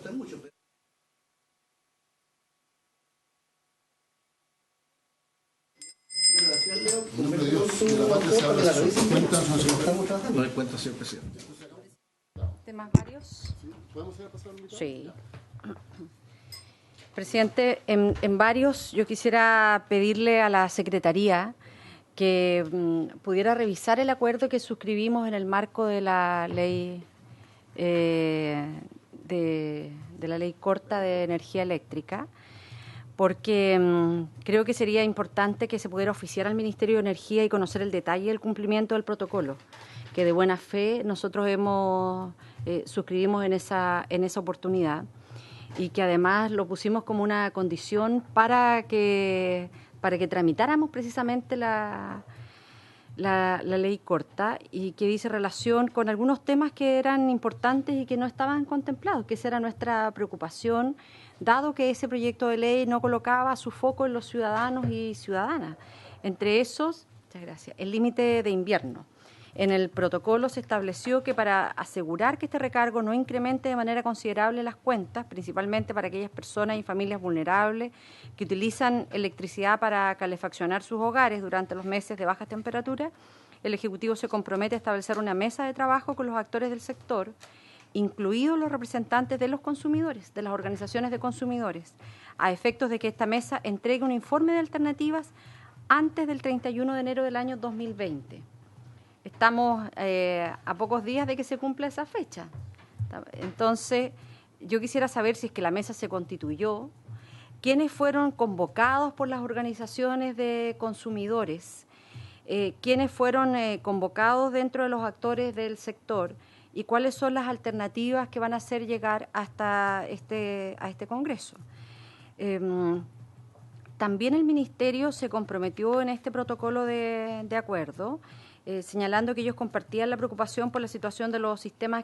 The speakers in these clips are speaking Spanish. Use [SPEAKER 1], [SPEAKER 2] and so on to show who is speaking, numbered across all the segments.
[SPEAKER 1] gusta mucho.
[SPEAKER 2] No hay cuenta, señor presidente.
[SPEAKER 3] ¿Temas varios? Sí. Presidente, en varios yo quisiera pedirle a la Secretaría que pudiera revisar el acuerdo que suscribimos en el marco de la ley de la ley corta de energía eléctrica, porque creo que sería importante que se pudiera oficiar al Ministerio de Energía y conocer el detalle del cumplimiento del protocolo, que de buena fe nosotros suscribimos en esa oportunidad, y que además lo pusimos como una condición para que tramitáramos precisamente la ley corta, y que dice relación con algunos temas que eran importantes y que no estaban contemplados, que esa era nuestra preocupación, dado que ese proyecto de ley no colocaba su foco en los ciudadanos y ciudadanas. Entre esos, muchas gracias, el límite de invierno. En el protocolo se estableció que para asegurar que este recargo no incremente de manera considerable las cuentas, principalmente para aquellas personas y familias vulnerables que utilizan electricidad para calefaccionar sus hogares durante los meses de bajas temperaturas, el Ejecutivo se compromete a establecer una mesa de trabajo con los actores del sector, incluidos los representantes de los consumidores, de las organizaciones de consumidores, a efectos de que esta mesa entregue un informe de alternativas antes del 31 de enero del año 2020. Estamos a pocos días de que se cumpla esa fecha. Entonces, yo quisiera saber si es que la mesa se constituyó, quiénes fueron convocados por las organizaciones de consumidores, quiénes fueron convocados dentro de los actores del sector y cuáles son las alternativas que van a hacer llegar hasta a este Congreso. También el Ministerio se comprometió en este protocolo de acuerdo, señalando que ellos compartían la preocupación por la situación de los sistemas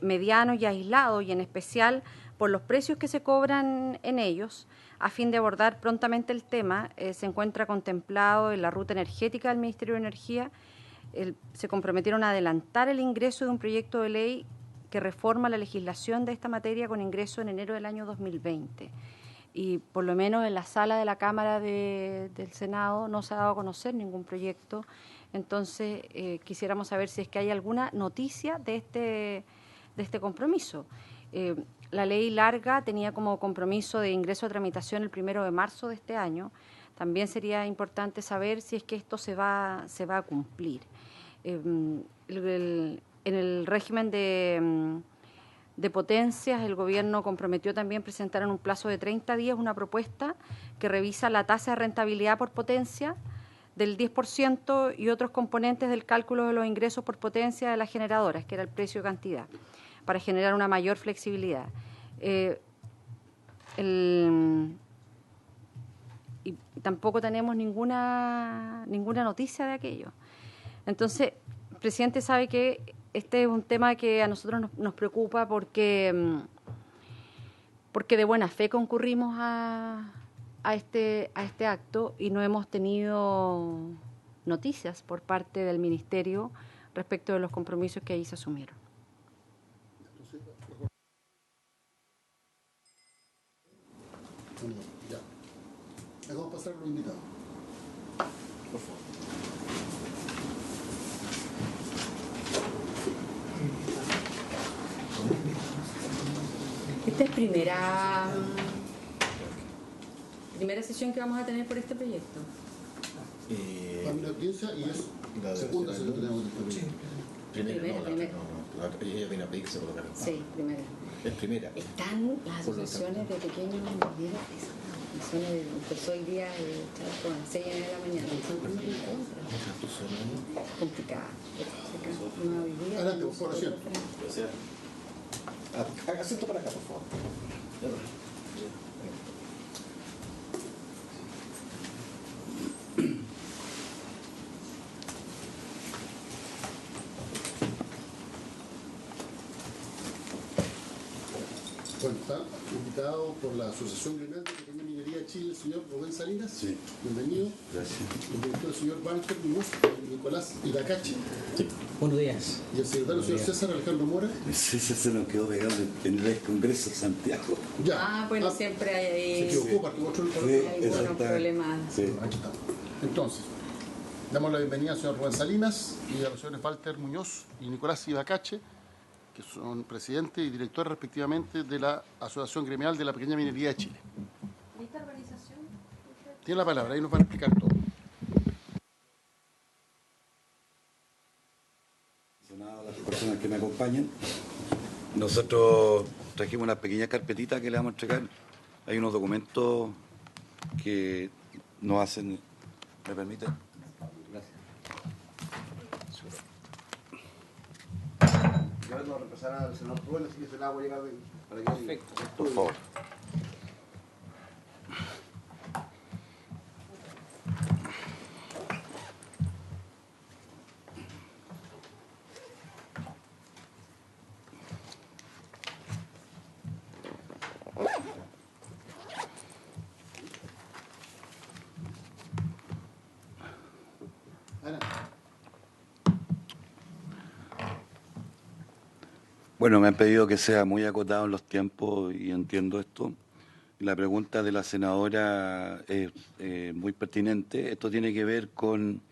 [SPEAKER 3] medianos y aislados, y en especial por los precios que se cobran en ellos. A fin de abordar prontamente el tema, se encuentra contemplado en la ruta energética del Ministerio de Energía. Se comprometieron a adelantar el ingreso de un proyecto de ley que reforma la legislación de esta materia con ingreso en enero del año 2020. Y por lo menos en la sala de la Cámara del Senado no se ha dado a conocer ningún proyecto. Entonces, quisiéramos saber si es que hay alguna noticia de este compromiso. La ley larga tenía como compromiso de ingreso a tramitación el 1 de marzo de este año. También sería importante saber si es que esto se va a cumplir. En el régimen de potencias, el Gobierno comprometió también presentar en un plazo de 30 días una propuesta que revisa la tasa de rentabilidad por potencia del 10% y otros componentes del cálculo de los ingresos por potencia de las generadoras, que era el precio cantidad, para generar una mayor flexibilidad. Y tampoco tenemos ninguna noticia de aquello. Entonces, el presidente sabe que este es un tema que a nosotros nos preocupa porque de buena fe concurrimos a este acto y no hemos tenido noticias por parte del Ministerio respecto de los compromisos que ahí se asumieron.
[SPEAKER 1] Ya. Vamos a pasar a los invitados. Por favor.
[SPEAKER 3] Esta es primera sesión que vamos a tener por este proyecto.
[SPEAKER 1] Una audiencia y es la segunda sesión que tenemos de este
[SPEAKER 3] Primera.
[SPEAKER 2] Ella viene a pedir que se colocara.
[SPEAKER 3] Sí, primera.
[SPEAKER 2] Es primera.
[SPEAKER 3] Están las asociaciones de pequeños emprendedores, empezó el día de Charco a las 6 de la mañana. Son como en contra. Complicada. No hoy día.
[SPEAKER 1] Adelante, por favor, asiento.
[SPEAKER 2] Asiento para acá, por favor.
[SPEAKER 1] Bueno, está invitado por la Asociación Gremial de Pequeña Minería de Chile, el señor Rubén Salinas.
[SPEAKER 4] Sí.
[SPEAKER 1] Bienvenido.
[SPEAKER 4] Gracias.
[SPEAKER 1] El director, el señor Walter Muñoz, Nicolás Idacache.
[SPEAKER 4] Sí.
[SPEAKER 5] Buenos días.
[SPEAKER 1] Y el secretario, el señor César Alejandro Mora.
[SPEAKER 4] Sí, se nos quedó pegado en el Congreso de Santiago.
[SPEAKER 1] Ya.
[SPEAKER 3] Bueno, siempre hay
[SPEAKER 1] Se equivocó, porque otro
[SPEAKER 4] Sí,
[SPEAKER 3] buenos
[SPEAKER 4] exacto.
[SPEAKER 3] problemas.
[SPEAKER 4] Sí.
[SPEAKER 1] Aquí está. Entonces, damos la bienvenida al señor Rubén Salinas y a los señores Walter Muñoz y Nicolás Idacache, que son presidente y director respectivamente de la Asociación Gremial de la Pequeña Minería de Chile.
[SPEAKER 3] ¿Esta organización?
[SPEAKER 1] Tiene la palabra, ahí nos van a explicar todo.
[SPEAKER 4] A las personas que me acompañan, nosotros trajimos una pequeña carpetita que le vamos a entregar. Hay unos documentos que nos hacen. ¿Me permite? Gracias.
[SPEAKER 1] Yo vengo a reemplazar al senador Rubén, así que se la voy a llegar para que... Perfecto.
[SPEAKER 4] Por favor. Bueno, me han pedido que sea muy acotado en los tiempos y entiendo esto. La pregunta de la senadora es muy pertinente. Esto tiene que ver con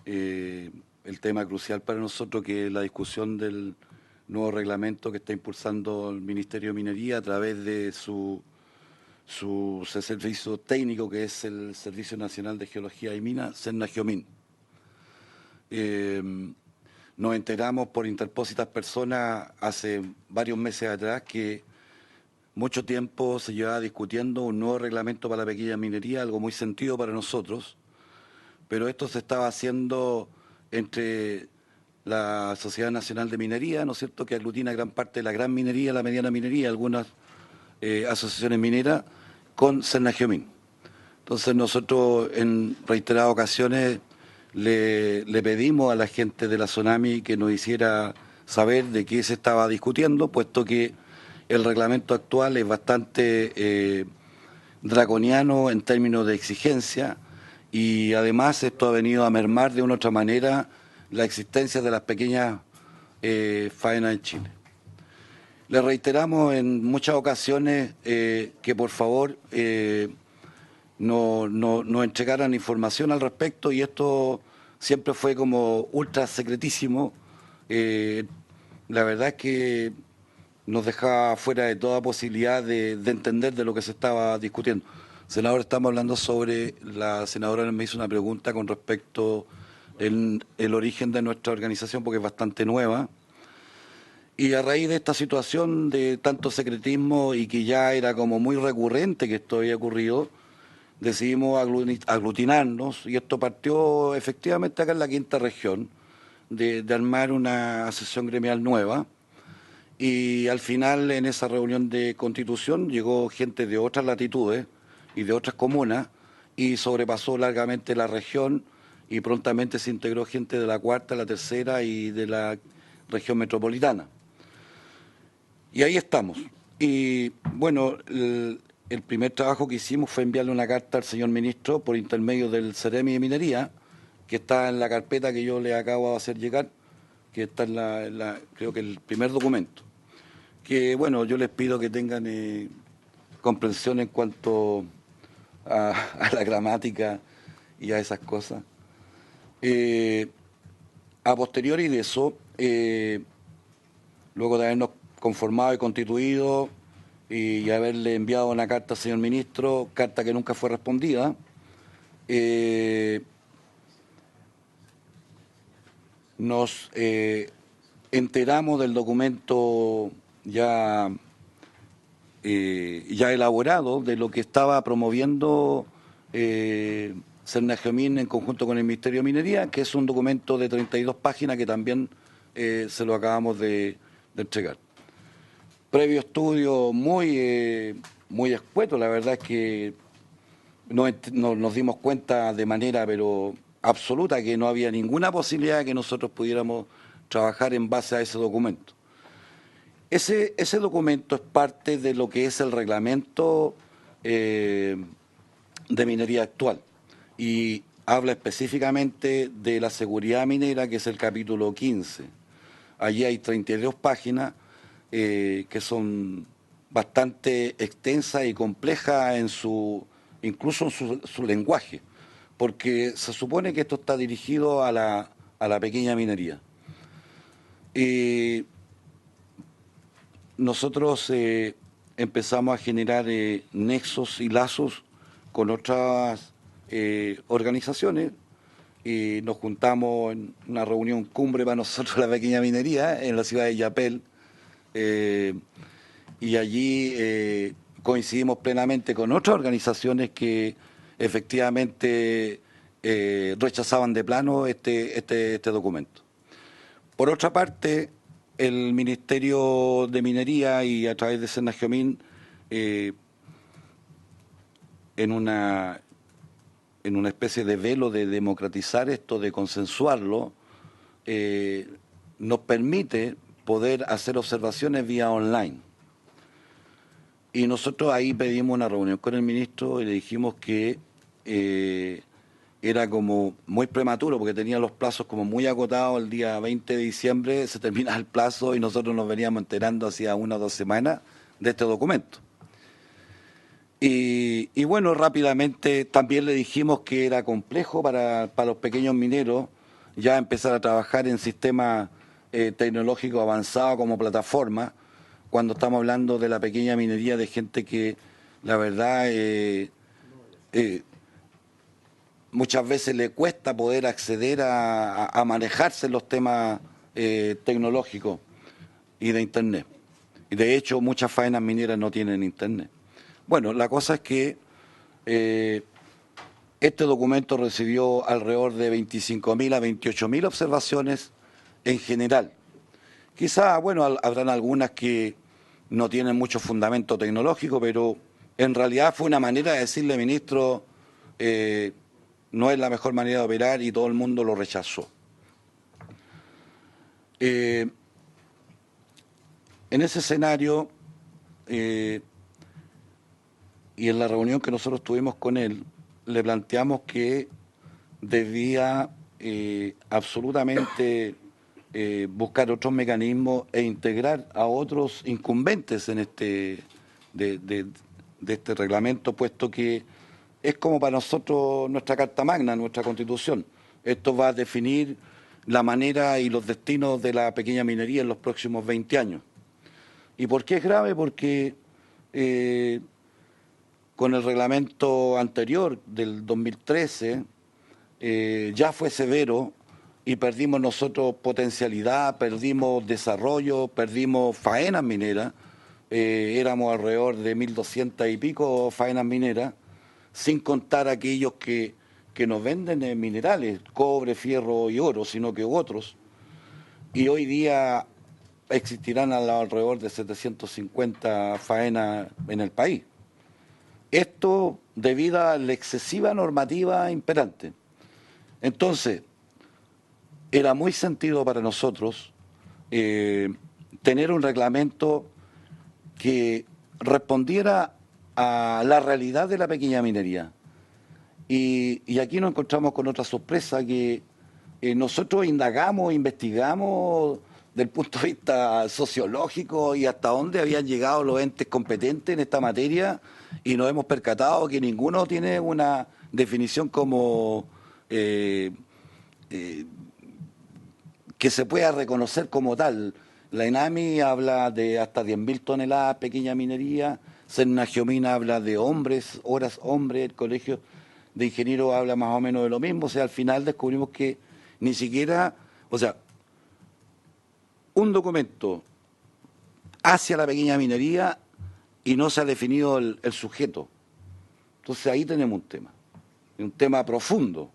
[SPEAKER 4] el tema crucial para nosotros, que es la discusión del nuevo reglamento que está impulsando el Ministerio de Minería a través de su servicio técnico, que es el Servicio Nacional de Geología y Minas, SENAGEOMIN. Nos enteramos por interpósitas personas hace varios meses atrás que mucho tiempo se llevaba discutiendo un nuevo reglamento para la pequeña minería, algo muy sentido para nosotros, pero esto se estaba haciendo entre la Sociedad Nacional de Minería, ¿no es cierto?, que aglutina gran parte de la gran minería, la mediana minería, algunas asociaciones mineras, con SENAGEOMIN. Entonces nosotros en reiteradas ocasiones le pedimos a la gente de la SONAMI que nos hiciera saber de qué se estaba discutiendo, puesto que el reglamento actual es bastante draconiano en términos de exigencia y además esto ha venido a mermar de una u otra manera la existencia de las pequeñas faenas en Chile. Le reiteramos en muchas ocasiones que por favor nos entregaran información al respecto, y esto siempre fue como ultra secretísimo. La verdad es que nos dejaba fuera de toda posibilidad de entender de lo que se estaba discutiendo. Senador, estamos hablando sobre, la senadora me hizo una pregunta con respecto el origen de nuestra organización, porque es bastante nueva. Y a raíz de esta situación de tanto secretismo y que ya era como muy recurrente que esto había ocurrido, decidimos aglutinarnos, y esto partió efectivamente acá en la quinta región, de armar una asociación gremial nueva, y al final en esa reunión de constitución llegó gente de otras latitudes y de otras comunas y sobrepasó largamente la región, y prontamente se integró gente de la cuarta, la tercera y de la región metropolitana. Y ahí estamos. Y bueno, el primer trabajo que hicimos fue enviarle una carta al señor ministro por intermedio del Ceremi de Minería, que está en la carpeta que yo le acabo de hacer llegar, que está en creo que el primer documento. Que bueno, yo les pido que tengan comprensión en cuanto a la gramática y a esas cosas. A posteriori de eso, luego de habernos conformado y constituido y haberle enviado una carta al señor ministro, carta que nunca fue respondida, nos enteramos del documento ya elaborado, de lo que estaba promoviendo SENAGEOMIN en conjunto con el Ministerio de Minería, que es un documento de 32 páginas que también se lo acabamos de entregar. Previo estudio muy escueto, la verdad es que nos dimos cuenta de manera pero absoluta que no había ninguna posibilidad de que nosotros pudiéramos trabajar en base a ese documento. Ese documento es parte de lo que es el reglamento de minería actual y habla específicamente de la seguridad minera, que es el capítulo 15. Allí hay 32 páginas que son bastante extensas y complejas incluso en su lenguaje, porque se supone que esto está dirigido a la pequeña minería. Nosotros empezamos a generar nexos y lazos con otras organizaciones y nos juntamos en una reunión cumbre para nosotros, la pequeña minería, en la ciudad de Yapel, y allí coincidimos plenamente con otras organizaciones que efectivamente rechazaban de plano este documento. Por otra parte, el Ministerio de Minería y a través de Senagiomín, en una especie de velo de democratizar esto, de consensuarlo, nos permite poder hacer observaciones vía online. Y nosotros ahí pedimos una reunión con el ministro y le dijimos que era como muy prematuro porque tenía los plazos como muy acotados. El día 20 de diciembre se termina el plazo y nosotros nos veníamos enterando hacía 1 o 2 semanas de este documento. Y bueno, rápidamente también le dijimos que era complejo para los pequeños mineros ya empezar a trabajar en sistemas tecnológicos avanzados como plataforma, cuando estamos hablando de la pequeña minería de gente que la verdad muchas veces le cuesta poder acceder a manejarse en los temas tecnológicos y de Internet. Y de hecho muchas faenas mineras no tienen Internet. Bueno, la cosa es que este documento recibió alrededor de 25.000 a 28.000 observaciones en general. Quizá, bueno, habrán algunas que no tienen mucho fundamento tecnológico, pero en realidad fue una manera de decirle, ministro, no es la mejor manera de operar y todo el mundo lo rechazó. En ese escenario, y en la reunión que nosotros tuvimos con él, le planteamos que debía absolutamente buscar otros mecanismos e integrar a otros incumbentes en de este reglamento, puesto que es como para nosotros nuestra Carta Magna, nuestra Constitución. Esto va a definir la manera y los destinos de la pequeña minería en los próximos 20 años. ¿Y por qué es grave? Porque con el reglamento anterior del 2013 ya fue severo y perdimos nosotros potencialidad, perdimos desarrollo, perdimos faenas mineras. Éramos alrededor de 1.200 y pico faenas mineras, sin contar aquellos que nos venden minerales, cobre, fierro y oro, sino que otros. Y hoy día existirán alrededor de 750 faenas en el país. Esto debido a la excesiva normativa imperante. Entonces, era muy sentido para nosotros tener un reglamento que respondiera a la realidad de la pequeña minería. Y aquí nos encontramos con otra sorpresa, que nosotros indagamos, investigamos del punto de vista sociológico y hasta dónde habían llegado los entes competentes en esta materia, y nos hemos percatado que ninguno tiene una definición como que se pueda reconocer como tal. La ENAMI habla de hasta 10.000 toneladas pequeña minería, Senagiomín habla de horas hombre, el Colegio de Ingenieros habla más o menos de lo mismo. O sea, al final descubrimos que ni siquiera, o sea, un documento hacia la pequeña minería y no se ha definido el sujeto. Entonces ahí tenemos un tema profundo,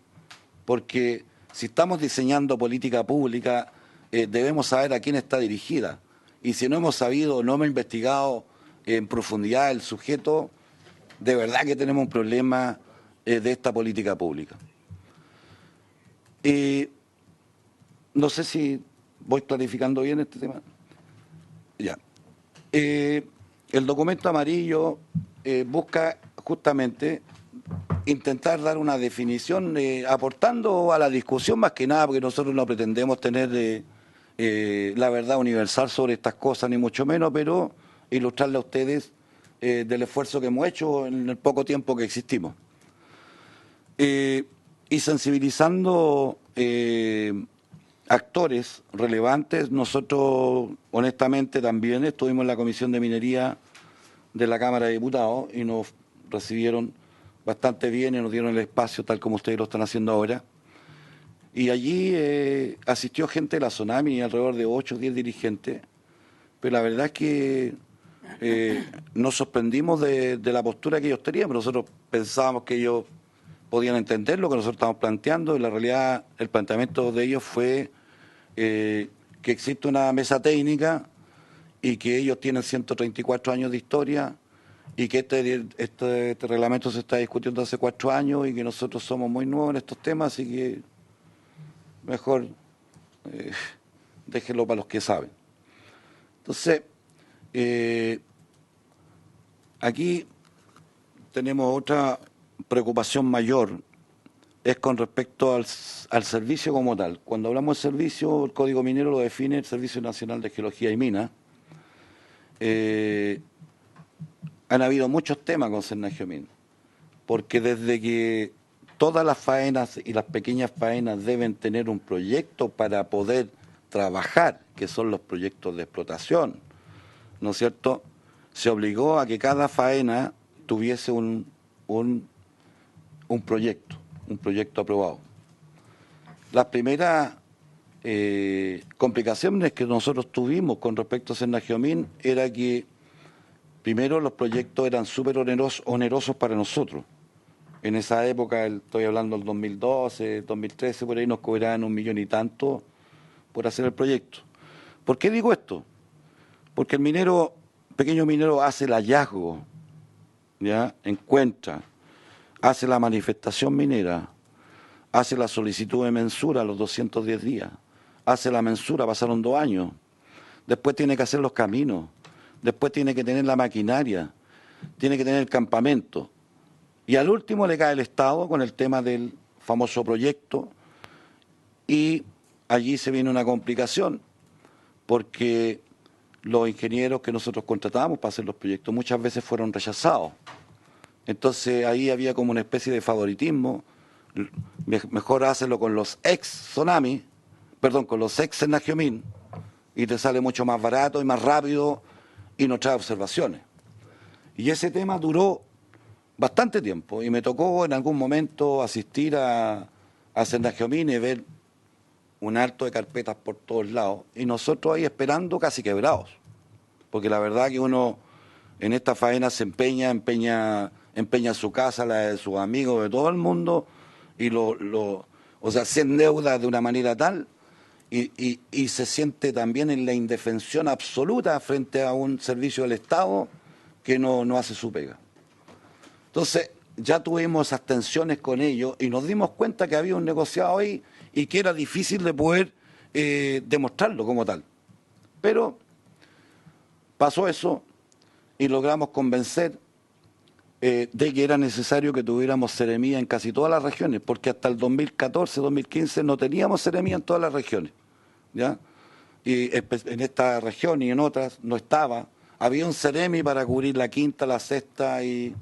[SPEAKER 4] porque si estamos diseñando política pública, debemos saber a quién está dirigida. Y si no hemos sabido, no hemos investigado en profundidad el sujeto, de verdad que tenemos un problema de esta política pública. No sé si voy clarificando bien este tema. Ya. El documento amarillo busca justamente intentar dar una definición aportando a la discusión más que nada, porque nosotros no pretendemos tener la verdad universal sobre estas cosas, ni mucho menos, pero ilustrarle a ustedes del esfuerzo que hemos hecho en el poco tiempo que existimos. Y sensibilizando actores relevantes, nosotros honestamente también estuvimos en la Comisión de Minería de la Cámara de Diputados y nos recibieron bastante bien y nos dieron el espacio tal como ustedes lo están haciendo ahora. Y allí asistió gente de la Sonami, alrededor de 8 o 10 dirigentes, pero la verdad es que nos sorprendimos de la postura que ellos tenían. Nosotros pensábamos que ellos podían entender lo que nosotros estamos planteando, y la realidad, el planteamiento de ellos fue que existe una mesa técnica y que ellos tienen 134 años de historia y que este reglamento se está discutiendo hace 4 años y que nosotros somos muy nuevos en estos temas, así que mejor déjenlo para los que saben. Entonces, aquí tenemos otra preocupación mayor, es con respecto al servicio como tal. Cuando hablamos de servicio, el Código Minero lo define el Servicio Nacional de Geología y Minas. Han habido muchos temas con Senagiomin, porque desde que todas las faenas y las pequeñas faenas deben tener un proyecto para poder trabajar, que son los proyectos de explotación, ¿no es cierto? Se obligó a que cada faena tuviese un proyecto aprobado. Las primeras complicaciones que nosotros tuvimos con respecto a Senagiomin era que primero los proyectos eran súper onerosos para nosotros. En esa época, estoy hablando del 2012, 2013, por ahí nos cobraban 1 millón y tanto por hacer el proyecto. ¿Por qué digo esto? Porque el pequeño minero hace el hallazgo, ¿ya? Encuentra, hace la manifestación minera, hace la solicitud de mensura a los 210 días, hace la mensura, pasaron 2 años, después tiene que hacer los caminos, después tiene que tener la maquinaria, tiene que tener el campamento, y al último le cae el Estado con el tema del famoso proyecto, y allí se viene una complicación, porque los ingenieros que nosotros contratábamos para hacer los proyectos muchas veces fueron rechazados. Entonces ahí había como una especie de favoritismo. Mejor hacerlo con los ex Sonami, con los ex Senagiomin, y te sale mucho más barato y más rápido y no trae observaciones. Y ese tema duró bastante tiempo y me tocó en algún momento asistir a Senagiomin y ver un alto de carpetas por todos lados y nosotros ahí esperando casi quebrados, porque la verdad que uno en esta faena se empeña su casa, la de sus amigos, de todo el mundo, y se endeuda de una manera tal y se siente también en la indefensión absoluta frente a un servicio del Estado que no hace su pega. Entonces ya tuvimos esas tensiones con ellos y nos dimos cuenta que había un negociado ahí y que era difícil de poder demostrarlo como tal. Pero pasó eso y logramos convencer de que era necesario que tuviéramos seremía en casi todas las regiones, porque hasta el 2014, 2015 no teníamos seremía en todas las regiones, ¿ya? Y en esta región y en otras no estaba. Había un seremi para cubrir la quinta, la sexta y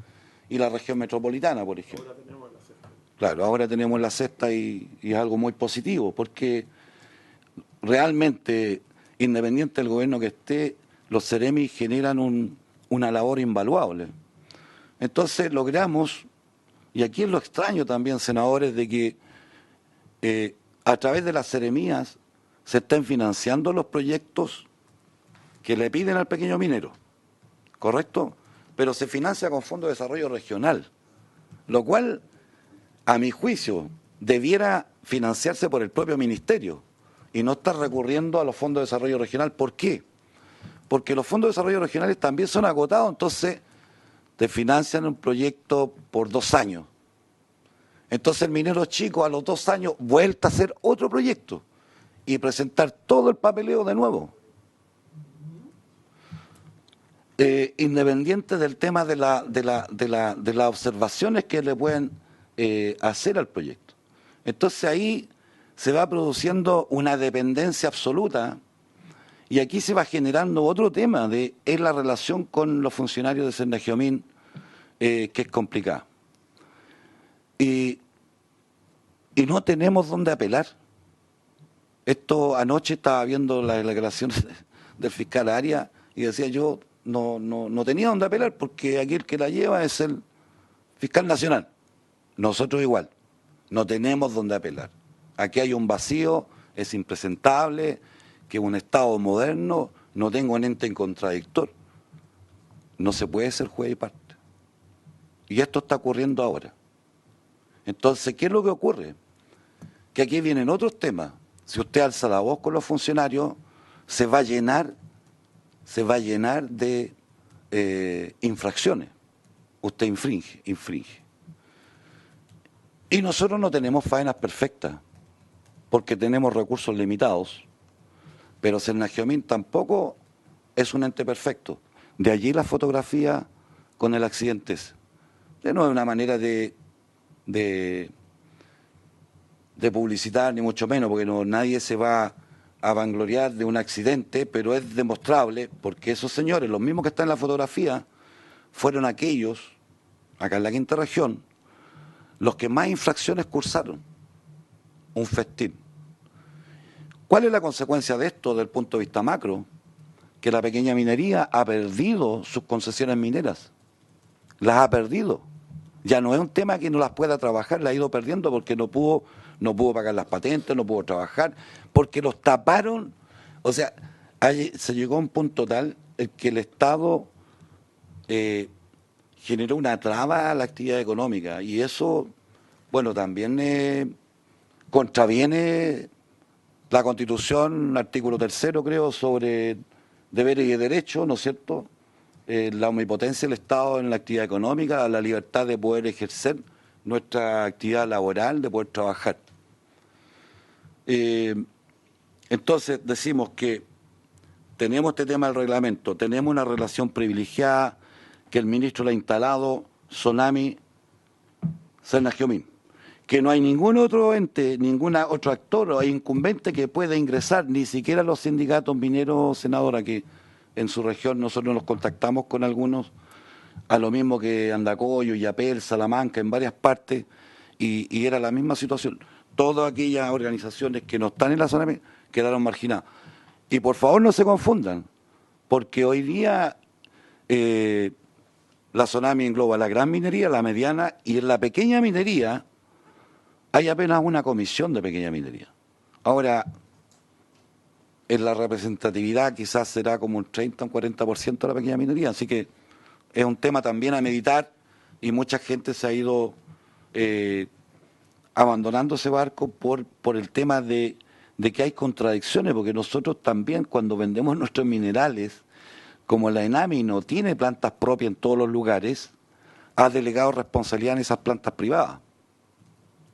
[SPEAKER 4] la región metropolitana, por ejemplo. Ahora tenemos la sexta. Claro, ahora tenemos la sexta y es algo muy positivo, porque realmente, independiente del gobierno que esté, los seremis generan una labor invaluable. Entonces logramos, y aquí es lo extraño también, senadores, de que a través de las seremías se estén financiando los proyectos que le piden al pequeño minero, ¿correcto? Pero se financia con Fondo de Desarrollo Regional, lo cual, a mi juicio, debiera financiarse por el propio ministerio y no estar recurriendo a los fondos de desarrollo regional. ¿Por qué? Porque los fondos de desarrollo regionales también son agotados, entonces te financian un proyecto por 2 años. Entonces el minero chico a los 2 años vuelve a hacer otro proyecto y presentar todo el papeleo de nuevo. Independiente del tema de las observaciones que le pueden hacer al proyecto. Entonces ahí se va produciendo una dependencia absoluta y aquí se va generando otro tema, es la relación con los funcionarios de Sendagiomín, que es complicada. Y no tenemos dónde apelar. Esto anoche estaba viendo las declaraciones del fiscal Arias y decía yo no tenía dónde apelar porque aquí el que la lleva es el fiscal nacional. Nosotros igual, no tenemos dónde apelar. Aquí hay un vacío, es impresentable que un Estado moderno no tenga un ente en contradictor. No se puede ser juez y parte. Y esto está ocurriendo ahora. Entonces, ¿qué es lo que ocurre? Que aquí vienen otros temas. Si usted alza la voz con los funcionarios, se va a llenar de infracciones. Usted infringe. Y nosotros no tenemos faenas perfectas, porque tenemos recursos limitados, pero Sendagiomín tampoco es un ente perfecto. De allí la fotografía con el accidente ese. No es una manera de publicitar, ni mucho menos, porque nadie se va a vangloriar de un accidente, pero es demostrable, porque esos señores, los mismos que están en la fotografía, fueron aquellos, acá en la quinta región, los que más infracciones cursaron. Un festín. ¿Cuál es la consecuencia de esto desde el punto de vista macro? Que la pequeña minería ha perdido sus concesiones mineras. Las ha perdido. Ya no es un tema que no las pueda trabajar, las ha ido perdiendo porque no pudo pagar las patentes, no pudo trabajar, porque los taparon. O sea, se llegó a un punto tal en que el Estado generó una traba a la actividad económica y eso, bueno, también contraviene la Constitución, artículo 3º, creo, sobre deberes y derechos, ¿no es cierto? La omnipotencia del Estado en la actividad económica, la libertad de poder ejercer nuestra actividad laboral, de poder trabajar. Entonces decimos que tenemos este tema del reglamento, tenemos una relación privilegiada que el ministro le ha instalado, Sonami, Sendagiomín, que no hay ningún otro ente, ningún otro actor o incumbente que pueda ingresar, ni siquiera los sindicatos mineros, senadora, que en su región nosotros nos contactamos con algunos, a lo mismo que Andacollo, Yapel, Salamanca, en varias partes, y era la misma situación. Todas aquellas organizaciones que no están en la zona quedaron marginadas. Y por favor no se confundan, porque hoy día la Sonami engloba la gran minería, la mediana, y en la pequeña minería hay apenas una comisión de pequeña minería. Ahora, en la representatividad quizás será como un 30 o un 40% de la pequeña minería, así que es un tema también a meditar y mucha gente se ha ido abandonando ese barco por el tema de que hay contradicciones, porque nosotros también cuando vendemos nuestros minerales, como la ENAMI no tiene plantas propias en todos los lugares, ha delegado responsabilidad en esas plantas privadas,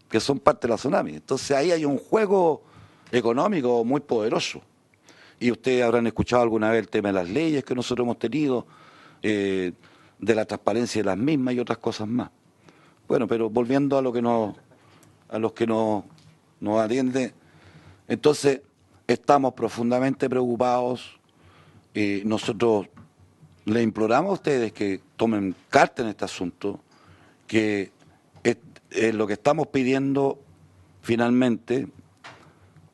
[SPEAKER 4] que son parte de la Sonami. Entonces ahí hay un juego económico muy poderoso. Y ustedes habrán escuchado alguna vez el tema de las leyes que nosotros hemos tenido, de la transparencia de las mismas y otras cosas más. Bueno, pero volviendo a los que nos atienden, entonces estamos profundamente preocupados. Nosotros le imploramos a ustedes que tomen carta en este asunto, que lo que estamos pidiendo finalmente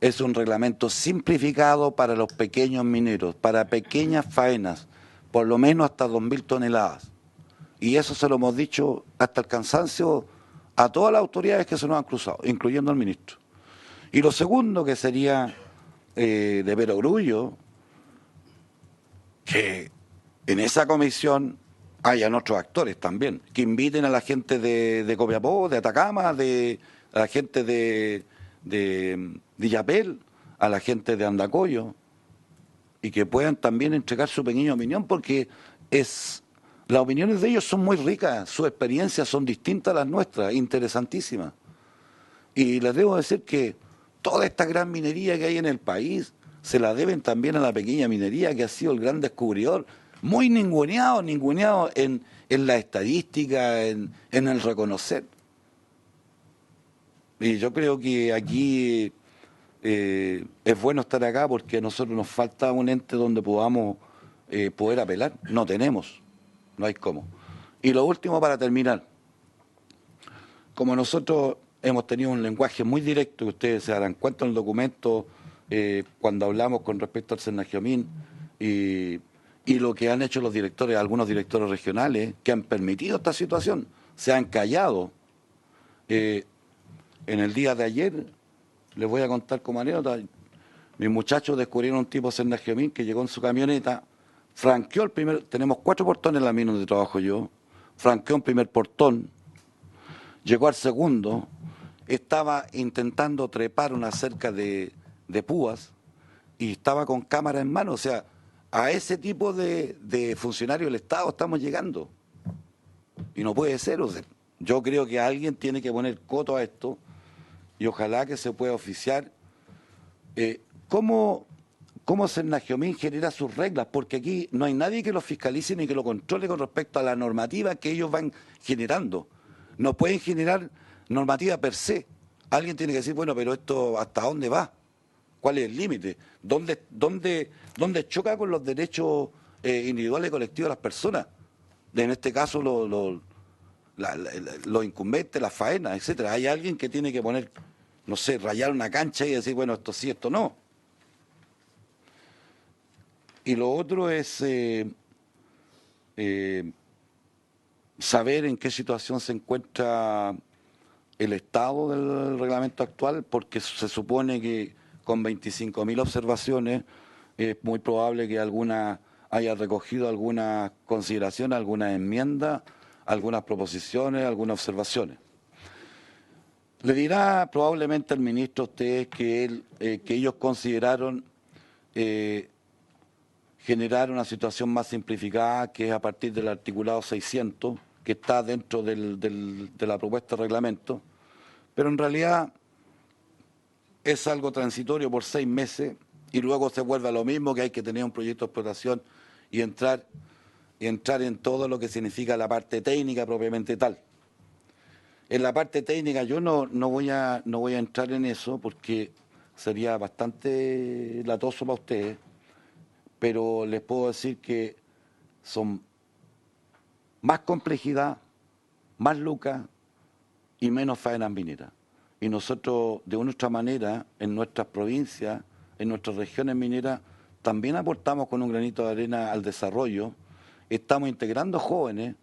[SPEAKER 4] es un reglamento simplificado para los pequeños mineros, para pequeñas faenas, por lo menos hasta 2.000 toneladas. Y eso se lo hemos dicho hasta el cansancio a todas las autoridades que se nos han cruzado, incluyendo al ministro. Y lo segundo, que sería de perogrullo, que en esa comisión hayan otros actores también, que inviten a la gente de Copiapó, de Atacama, a la gente de Yapel, a la gente de Andacollo, y que puedan también entregar su pequeña opinión, porque las opiniones de ellos son muy ricas, sus experiencias son distintas a las nuestras, interesantísimas. Y les debo decir que toda esta gran minería que hay en el país se la deben también a la pequeña minería, que ha sido el gran descubridor, muy ninguneado en la estadística, en el reconocer. Y yo creo que aquí es bueno estar acá porque a nosotros nos falta un ente donde podamos poder apelar. No tenemos, no hay cómo. Y lo último para terminar, como nosotros hemos tenido un lenguaje muy directo, que ustedes se darán cuenta en el documento, cuando hablamos con respecto al Senajomín y lo que han hecho los directores, algunos directores regionales, que han permitido esta situación, se han callado. En el día de ayer, les voy a contar como anécdota, mis muchachos descubrieron un tipo Senajomín que llegó en su camioneta, franqueó el primer, tenemos 4 portones en la mina donde trabajo yo, franqueó un primer portón, llegó al segundo, estaba intentando trepar una cerca de púas y estaba con cámara en mano. O sea, a ese tipo de funcionario del Estado estamos llegando. Y no puede ser. O sea, yo creo que alguien tiene que poner coto a esto y ojalá que se pueda oficiar. ¿Cómo Senajomín genera sus reglas? Porque aquí no hay nadie que lo fiscalice ni que lo controle con respecto a la normativa que ellos van generando. No pueden generar normativa per se. Alguien tiene que decir, bueno, pero esto ¿hasta dónde va? ¿Cuál es el límite? ¿Dónde choca con los derechos individuales y colectivos de las personas? En este caso, los incumbentes, las faenas, etcétera. Hay alguien que tiene que poner, no sé, rayar una cancha y decir, bueno, esto sí, esto no. Y lo otro es saber en qué situación se encuentra el estado del reglamento actual, porque se supone que con 25.000 observaciones es muy probable que alguna haya recogido alguna consideración, alguna enmienda, algunas proposiciones, algunas observaciones. Le dirá probablemente el ministro a ustedes que ellos consideraron generar una situación más simplificada, que es a partir del articulado 600, que está dentro de la propuesta de reglamento, pero en realidad es algo transitorio por 6 meses y luego se vuelve a lo mismo, que hay que tener un proyecto de explotación y entrar en todo lo que significa la parte técnica propiamente tal. En la parte técnica yo no voy a entrar en eso porque sería bastante latoso para ustedes, pero les puedo decir que son más complejidad, más lucas y menos faenas mineras. Y nosotros, de nuestra manera, en nuestras provincias, en nuestras regiones mineras, también aportamos con un granito de arena al desarrollo. Estamos integrando jóvenes,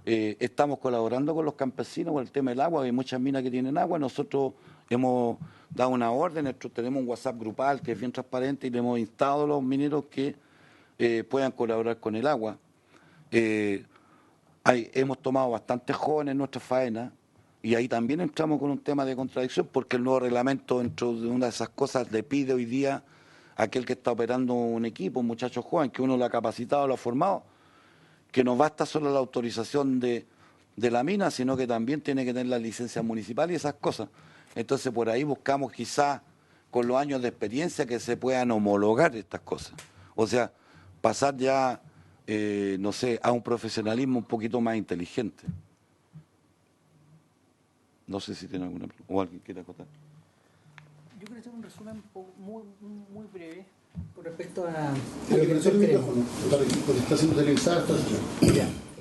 [SPEAKER 4] estamos colaborando con los campesinos con el tema del agua. Hay muchas minas que tienen agua. Nosotros hemos dado una orden, tenemos un WhatsApp grupal que es bien transparente y le hemos instado a los mineros que puedan colaborar con el agua. Hemos tomado bastantes jóvenes en nuestra faena y ahí también entramos con un tema de contradicción porque el nuevo reglamento, dentro de una de esas cosas, le pide hoy día a aquel que está operando un equipo, un muchacho joven, que uno lo ha capacitado, lo ha formado, que no basta solo la autorización de la mina, sino que también tiene que tener la licencia municipal y esas cosas. Entonces por ahí buscamos quizás con los años de experiencia que se puedan homologar estas cosas. O sea, pasar ya, no sé, a un profesionalismo un poquito más inteligente. No sé si tiene alguna pregunta o alguien quiere acotar.
[SPEAKER 2] Yo quiero hacer un resumen muy breve con respecto a...
[SPEAKER 1] Porque está siendo televisada.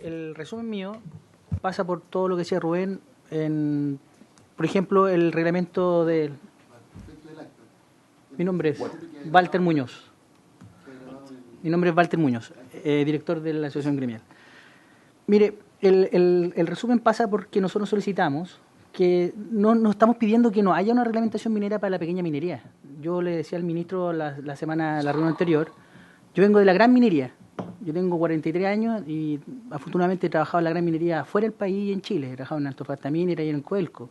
[SPEAKER 2] El resumen mío pasa por todo lo que decía Rubén, por ejemplo, el reglamento del... Mi nombre es Walter Muñoz. Director de la Asociación Gremial. Mire, el resumen pasa porque nosotros solicitamos que no estamos pidiendo que no haya una reglamentación minera para la pequeña minería. Yo le decía al ministro la reunión anterior, yo vengo de la gran minería. Yo tengo 43 años y afortunadamente he trabajado en la gran minería fuera del país y en Chile. He trabajado en Antofagasta Minera y en Coelco.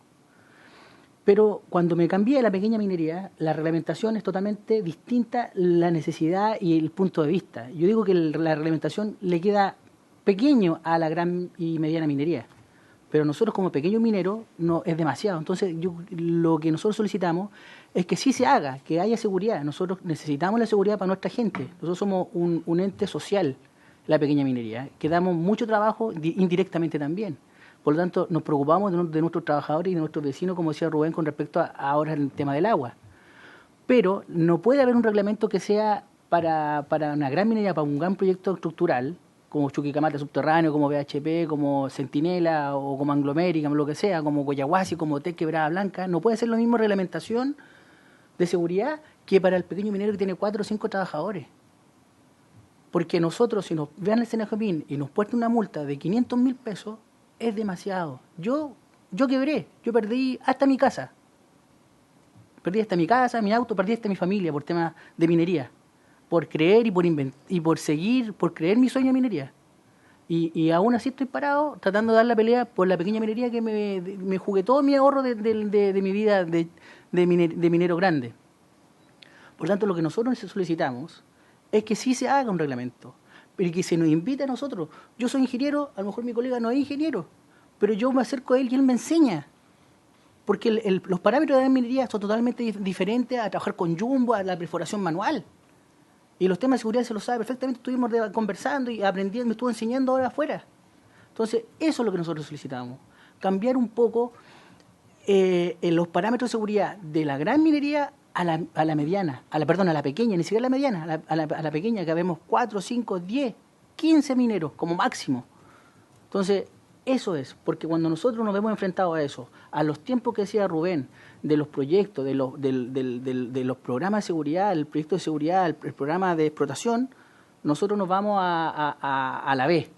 [SPEAKER 2] Pero cuando me cambié a la pequeña minería, la reglamentación es totalmente distinta, la necesidad y el punto de vista. Yo digo que la reglamentación le queda pequeño a la gran y mediana minería, pero nosotros como pequeños mineros no es demasiado. Entonces lo que nosotros solicitamos es que sí se haga, que haya seguridad. Nosotros necesitamos la seguridad para nuestra gente. Nosotros somos un ente social, la pequeña minería, que damos mucho trabajo indirectamente también. Por lo tanto, nos preocupamos de nuestros trabajadores y de nuestros vecinos, como decía Rubén, con respecto a ahora el tema del agua. Pero no puede haber un reglamento que sea para una gran minería, para un gran proyecto estructural, como Chuquicamata subterráneo, como BHP, como Centinela o como Anglo American, lo que sea, como Coyahuasi, como TEC Quebrada Blanca. No puede ser lo mismo reglamentación de seguridad que para el pequeño minero que tiene 4 o 5 trabajadores. Porque nosotros, si nos vean el Senajopin y nos puestan una multa de 500.000 pesos, es demasiado. Yo quebré, yo perdí hasta mi casa. Perdí hasta mi casa, mi auto, perdí hasta mi familia por temas de minería. Por creer y por seguir, por creer mi sueño de minería. Y aún así estoy parado tratando de dar la pelea por la pequeña minería que me jugué todo mi ahorro de mi vida de minero grande. Por lo tanto, lo que nosotros solicitamos es que sí se haga un reglamento, pero que se nos invite a nosotros. Yo soy ingeniero, a lo mejor mi colega no es ingeniero, pero yo me acerco a él y él me enseña. Porque los parámetros de la minería son totalmente diferentes a trabajar con jumbo, a la perforación manual. Y los temas de seguridad se lo sabe perfectamente. Estuvimos conversando y aprendiendo, me estuvo enseñando ahora afuera. Entonces, eso es lo que nosotros solicitamos. Cambiar un poco en los parámetros de seguridad de la gran minería a la mediana, a la pequeña, ni siquiera a la mediana, a la pequeña, que vemos 4, 5, 10, 15 mineros como máximo. Entonces, eso es, porque cuando nosotros nos vemos enfrentados a eso, a los tiempos que decía Rubén, de los proyectos, de los programas de seguridad, el proyecto de seguridad, el programa de explotación, nosotros nos vamos a la B.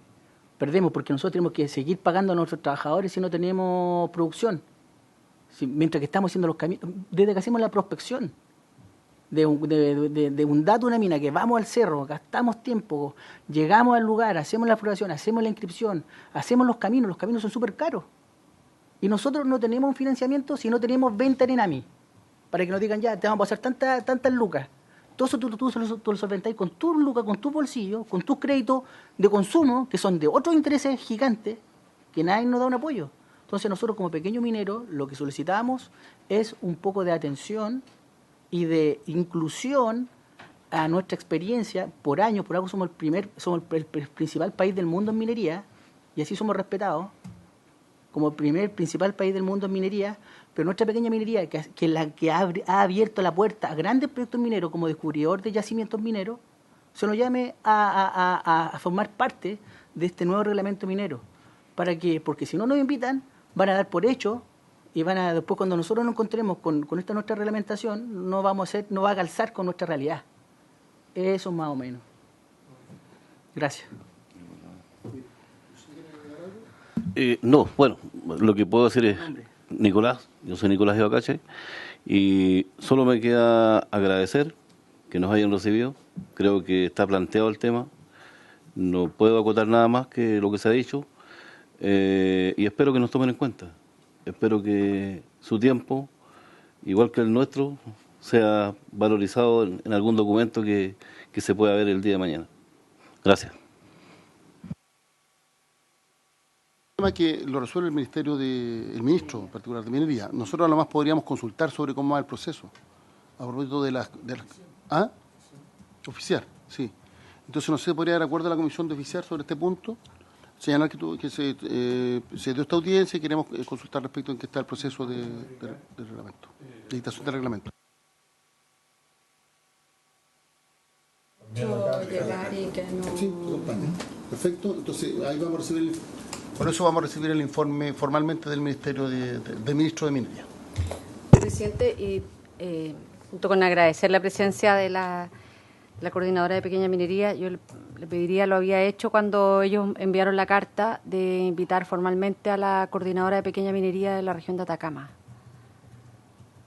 [SPEAKER 2] Perdemos porque nosotros tenemos que seguir pagando a nuestros trabajadores si no tenemos producción. Mientras que estamos haciendo los caminos, desde que hacemos la prospección de un dato de una mina, que vamos al cerro, gastamos tiempo, llegamos al lugar, hacemos la exploración, hacemos la inscripción, hacemos los caminos son súper caros. Y nosotros no tenemos un financiamiento si no tenemos venta en ENAMI, para que nos digan, ya, te vamos a pasar tantas lucas. Todo eso tú lo solventáis con tus lucas, con tu bolsillo, con tus créditos de consumo, que son de otros intereses gigantes, que nadie nos da un apoyo. Entonces nosotros como pequeños mineros lo que solicitamos es un poco de atención y de inclusión a nuestra experiencia. Por algo somos el principal país del mundo en minería, y así somos respetados como el principal país del mundo en minería, pero nuestra pequeña minería, que es la que ha abierto la puerta a grandes proyectos mineros como descubridor de yacimientos mineros, se nos llame a formar parte de este nuevo reglamento minero. ¿Para qué? Porque si no nos invitan, van a dar por hecho, y después cuando nosotros nos encontremos con esta nuestra reglamentación, no va a calzar con nuestra realidad. Eso más o menos. Gracias.
[SPEAKER 5] No, bueno, lo que puedo decir es Nicolás, yo soy Nicolás Ibacache, y solo me queda agradecer que nos hayan recibido. Creo que está planteado el tema, no puedo acotar nada más que lo que se ha dicho, y espero que nos tomen en cuenta. Espero que su tiempo, igual que el nuestro, sea valorizado en algún documento que se pueda ver el día de mañana. Gracias.
[SPEAKER 1] Que lo resuelve el ministro en particular de Minería. Nosotros a lo más podríamos consultar sobre cómo va el proceso, a propósito de las oficiar, sí. Entonces no se podría dar acuerdo a la comisión de oficiar sobre este punto, señalar que se dio esta audiencia y queremos consultar respecto en qué está el proceso de reglamento, de dictación del reglamento.
[SPEAKER 3] Llegar y que no...
[SPEAKER 1] Sí, perfecto. Entonces ahí vamos a recibir por eso vamos a recibir el informe formalmente del Ministerio del Ministro de Minería.
[SPEAKER 3] Presidente, y junto con agradecer la presencia de la coordinadora de pequeña minería, yo le pediría, lo había hecho cuando ellos enviaron la carta, de invitar formalmente a la coordinadora de pequeña minería de la región de Atacama,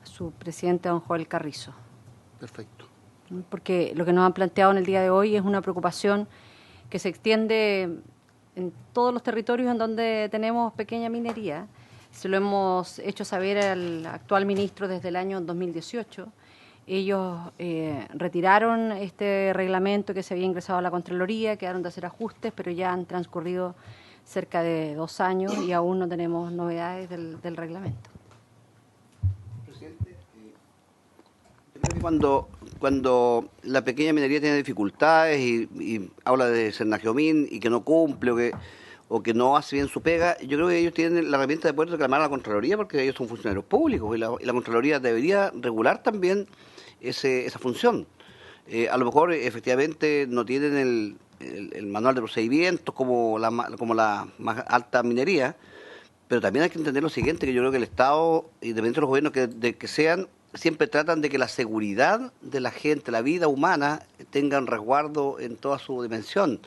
[SPEAKER 3] su presidente, don Joel Carrizo.
[SPEAKER 1] Perfecto.
[SPEAKER 3] Porque lo que nos han planteado en el día de hoy es una preocupación que se extiende en todos los territorios en donde tenemos pequeña minería. Se lo hemos hecho saber al actual ministro desde el año 2018. Ellos retiraron este reglamento que se había ingresado a la Contraloría, quedaron de hacer ajustes, pero ya han transcurrido cerca de 2 años y aún no tenemos novedades del reglamento.
[SPEAKER 6] Presidente, cuando la pequeña minería tiene dificultades y habla de Senajopin y que no cumple o que no hace bien su pega, yo creo que ellos tienen la herramienta de poder reclamar a la Contraloría porque ellos son funcionarios públicos y la Contraloría debería regular también esa función. A lo mejor efectivamente no tienen el manual de procedimientos como la más alta minería, pero también hay que entender lo siguiente, que yo creo que el Estado, independientemente de los gobiernos que sean, siempre tratan de que la seguridad de la gente, la vida humana, tenga un resguardo en toda su dimensión.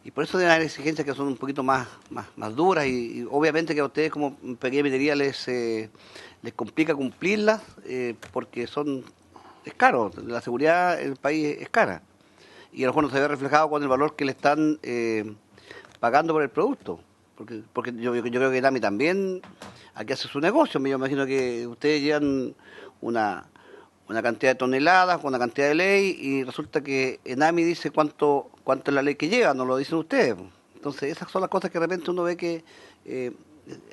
[SPEAKER 6] Y por eso deben haber exigencias que son un poquito más duras y obviamente que a ustedes como pequeña minería les complica cumplirlas porque es caro, la seguridad en el país es cara. Y a lo mejor no se ve reflejado con el valor que le están pagando por el producto. Porque yo creo que ENAMI también aquí hace su negocio. Me imagino que ustedes llevan una cantidad de toneladas, con una cantidad de ley, y resulta que ENAMI dice cuánto es la ley que lleva, no lo dicen ustedes. Entonces esas son las cosas que de repente uno ve que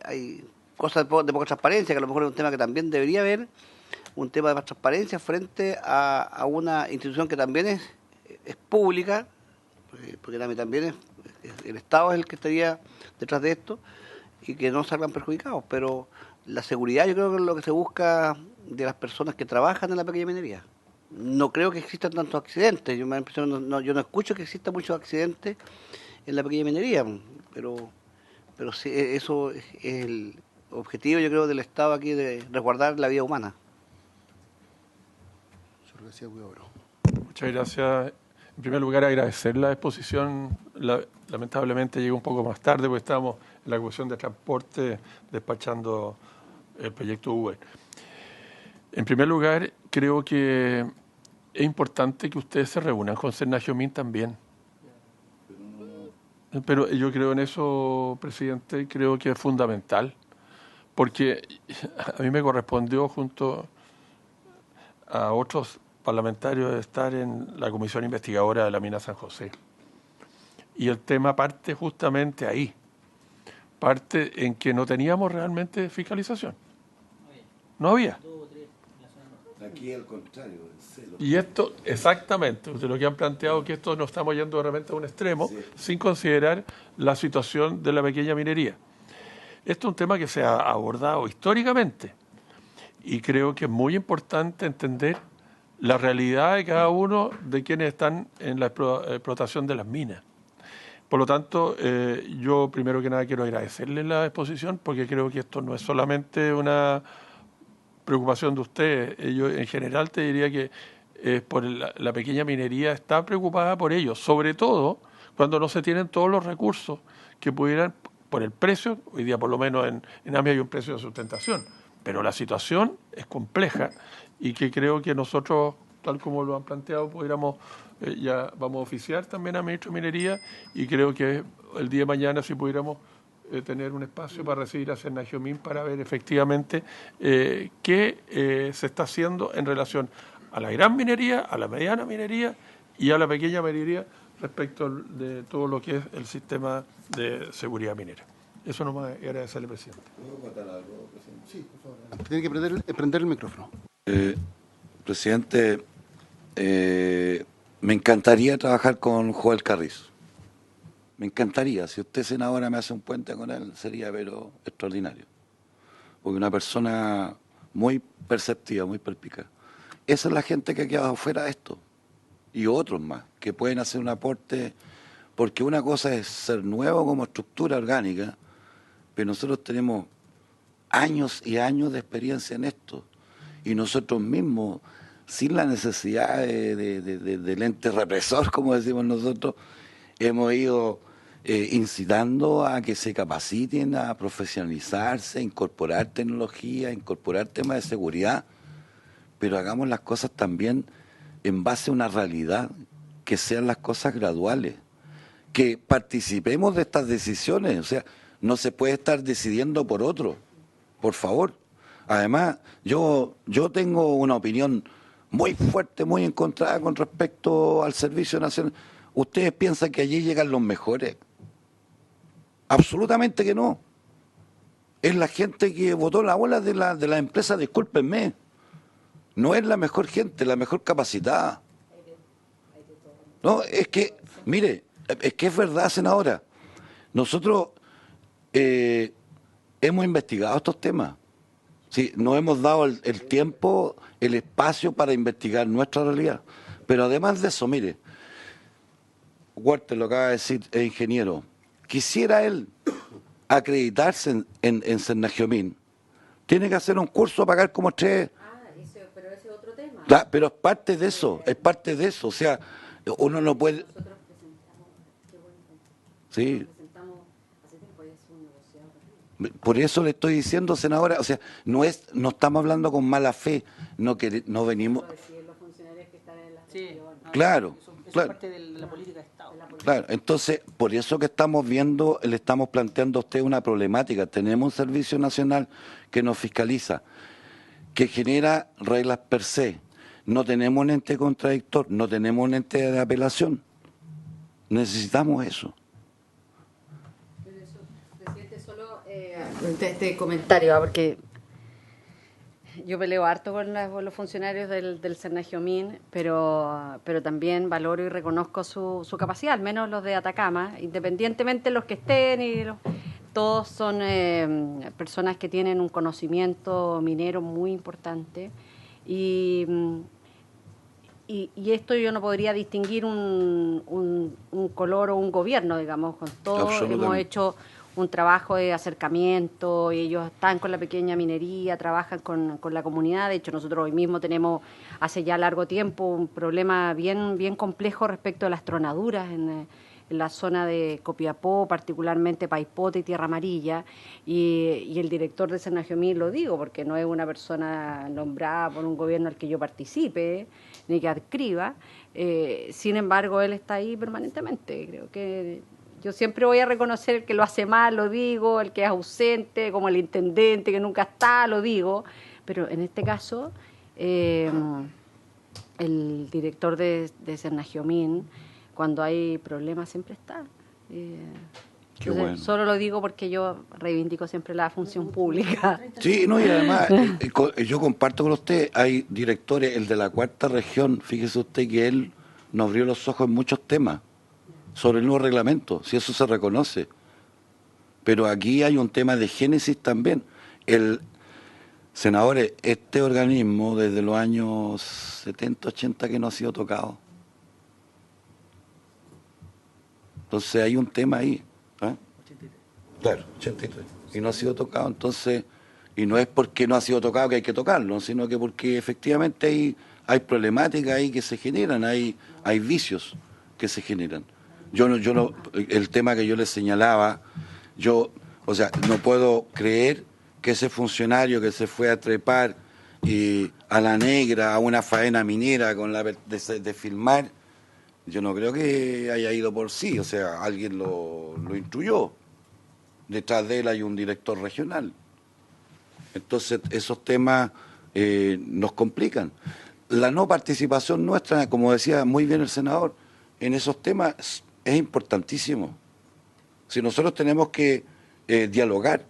[SPEAKER 6] hay cosas de poca transparencia, que a lo mejor es un tema que también debería haber, un tema de más transparencia frente a una institución que también es pública, porque ENAMI también el Estado es el que estaría detrás de esto, y que no salgan perjudicados. Pero la seguridad yo creo que es lo que se busca de las personas que trabajan en la pequeña minería. No creo que existan tantos accidentes, yo no escucho que existan muchos accidentes en la pequeña minería, pero sí, eso es el objetivo, yo creo, del Estado aquí, de resguardar la vida humana.
[SPEAKER 7] Muchas gracias. En primer lugar, agradecer la exposición. Lamentablemente llegué un poco más tarde porque estábamos en la Comisión de Transporte despachando el proyecto Uber. En primer lugar, creo que es importante que ustedes se reúnan con Senajomín también. Pero yo creo en eso, presidente, creo que es fundamental, porque a mí me correspondió junto a otros parlamentarios estar en la comisión investigadora de la mina San José. Y el tema parte justamente ahí, parte en que no teníamos realmente fiscalización. No había.
[SPEAKER 4] Aquí al contrario.
[SPEAKER 7] Y esto, exactamente, de lo que han planteado, que esto nos estamos yendo realmente a un extremo, sí, sin considerar la situación de la pequeña minería. Esto es un tema que se ha abordado históricamente y creo que es muy importante entender la realidad de cada uno de quienes están en la explotación de las minas. Por lo tanto, yo primero que nada quiero agradecerles la exposición porque creo que esto no es solamente una preocupación de ustedes. Yo en general te diría que por la pequeña minería está preocupada por ello, sobre todo cuando no se tienen todos los recursos que pudieran, por el precio, hoy día por lo menos en AMI hay un precio de sustentación, pero la situación es compleja y que creo que nosotros, tal como lo han planteado, pudiéramos, ya vamos a oficiar también a Ministro de Minería y creo que el día de mañana si pudiéramos tener un espacio para recibir a Senajomín para ver efectivamente qué se está haciendo en relación a la gran minería, a la mediana minería y a la pequeña minería respecto de todo lo que es el sistema de seguridad minera. Eso nomás agradecerle, presidente.
[SPEAKER 1] ¿Puedo contar algo, presidente? Sí, por favor. Tiene que prender el micrófono.
[SPEAKER 4] Presidente, me encantaría trabajar con Joel Carrizo. Me encantaría. Si usted, senadora, me hace un puente con él, sería pero extraordinario. Porque una persona muy perceptiva, muy perspicaz. Esa es la gente que ha quedado fuera de esto. Y otros más, que pueden hacer un aporte, porque una cosa es ser nuevo como estructura orgánica, pero nosotros tenemos años y años de experiencia en esto. Y nosotros mismos, sin la necesidad del ente represor, como decimos nosotros, hemos ido incitando a que se capaciten, a profesionalizarse, a incorporar tecnología, a incorporar temas de seguridad, pero hagamos las cosas también en base a una realidad, que sean las cosas graduales, que participemos de estas decisiones, o sea, no se puede estar decidiendo por otro, por favor. Además, yo tengo una opinión muy fuerte, muy encontrada con respecto al Servicio Nacional. ¿Ustedes piensan que allí llegan los mejores? Absolutamente que no. Es la gente que botó la bola de la empresa, discúlpenme. No es la mejor gente, la mejor capacitada. No, es que, mire, es que es verdad, senadora. Nosotros hemos investigado estos temas. Sí, nos hemos dado el tiempo, el espacio para investigar nuestra realidad. Pero además de eso, mire, Walter lo acaba de decir, es ingeniero, quisiera él acreditarse en Sennagiomín, tiene que hacer un curso, pagar como tres.
[SPEAKER 3] Pero ese es otro tema.
[SPEAKER 4] Pero es parte de eso, o sea, uno no puede...
[SPEAKER 3] Nosotros presentamos, qué buen punto.
[SPEAKER 4] Sí.
[SPEAKER 3] Presentamos hace tiempo y es un negociado terrible.
[SPEAKER 4] Por eso le estoy diciendo, senadora, o sea, no estamos hablando con mala fe, no venimos...
[SPEAKER 3] Los funcionarios que están en la
[SPEAKER 2] Sí,
[SPEAKER 3] gestión.
[SPEAKER 4] Claro,
[SPEAKER 2] eso
[SPEAKER 4] claro.
[SPEAKER 2] es parte de la política de Estado.
[SPEAKER 4] Claro, entonces, por eso que estamos viendo, le estamos planteando a usted una problemática. Tenemos un servicio nacional que nos fiscaliza, que genera reglas per se. No tenemos un ente contradictor, no tenemos un ente de apelación. Necesitamos eso.
[SPEAKER 3] Presidente, solo este comentario, porque yo peleo harto con los funcionarios del Sennagiomín, pero también valoro y reconozco su capacidad, al menos los de Atacama, independientemente de los que estén, todos son personas que tienen un conocimiento minero muy importante y esto yo no podría distinguir un color o un gobierno, digamos, con todos hemos hecho un trabajo de acercamiento, y ellos están con la pequeña minería, trabajan con la comunidad. De hecho, nosotros hoy mismo tenemos, hace ya largo tiempo, un problema bien complejo respecto a las tronaduras en la zona de Copiapó, particularmente Paipote y Tierra Amarilla, y el director de Sennagiomín, lo digo, porque no es una persona nombrada por un gobierno al que yo participe, ni que adscriba, sin embargo, él está ahí permanentemente. Creo que yo siempre voy a reconocer el que lo hace mal, lo digo, el que es ausente, como el intendente que nunca está, lo digo, pero en este caso, el director de Sennagiomín, cuando hay problemas, siempre está.
[SPEAKER 4] Qué bueno.
[SPEAKER 3] Solo lo digo porque yo reivindico siempre la función pública.
[SPEAKER 4] Sí, no, y además, yo comparto con usted, hay directores, el de la cuarta región, fíjese usted que él nos abrió los ojos en muchos temas sobre el nuevo reglamento, si eso se reconoce. Pero aquí hay un tema de génesis también. Senadores, este organismo desde los años 70, 80 que no ha sido tocado. Entonces hay un tema ahí. ¿Eh?
[SPEAKER 2] 83.
[SPEAKER 4] Claro, 83. Y no ha sido tocado, entonces, y no es porque no ha sido tocado que hay que tocarlo, sino que porque efectivamente hay problemáticas ahí que se generan, hay vicios que se generan. El tema que yo les señalaba, o sea, no puedo creer que ese funcionario que se fue a trepar a la negra, a una faena minera con de filmar, yo no creo que haya ido por sí, o sea, alguien lo instruyó. Detrás de él hay un director regional. Entonces, esos temas nos complican. La no participación nuestra, como decía muy bien el senador, en esos temas es importantísimo. Si nosotros tenemos que dialogar,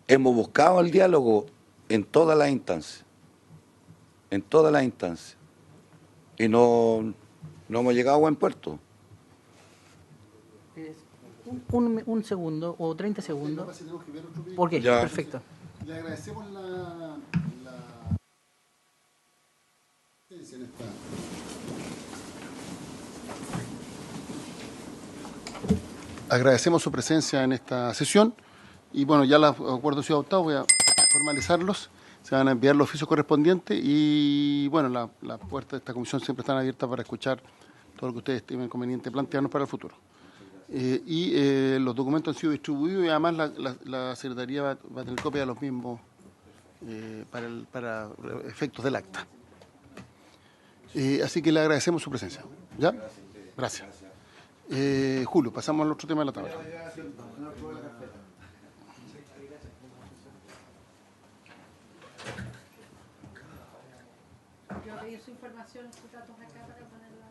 [SPEAKER 4] hemos buscado el diálogo en todas las instancias. En todas las instancias. Y no hemos llegado a buen puerto.
[SPEAKER 2] Un segundo o 30 segundos.
[SPEAKER 1] Tenemos que ver otro video.
[SPEAKER 2] ¿Por qué?
[SPEAKER 4] Ya.
[SPEAKER 2] Perfecto.
[SPEAKER 1] Le agradecemos la presencia en esta. Agradecemos su presencia en esta sesión y bueno, ya los acuerdos han sido adoptados, voy a formalizarlos, se van a enviar los oficios correspondientes y bueno, las puertas de esta comisión siempre están abiertas para escuchar todo lo que ustedes estimen conveniente plantearnos para el futuro. Los documentos han sido distribuidos y además la Secretaría va a tener copia de los mismos para efectos del acta. Así que le agradecemos su presencia. ¿Ya? Gracias. Julio, pasamos al otro tema de la tabla.
[SPEAKER 3] Quiero pedir su información, sus datos acá para ponerla.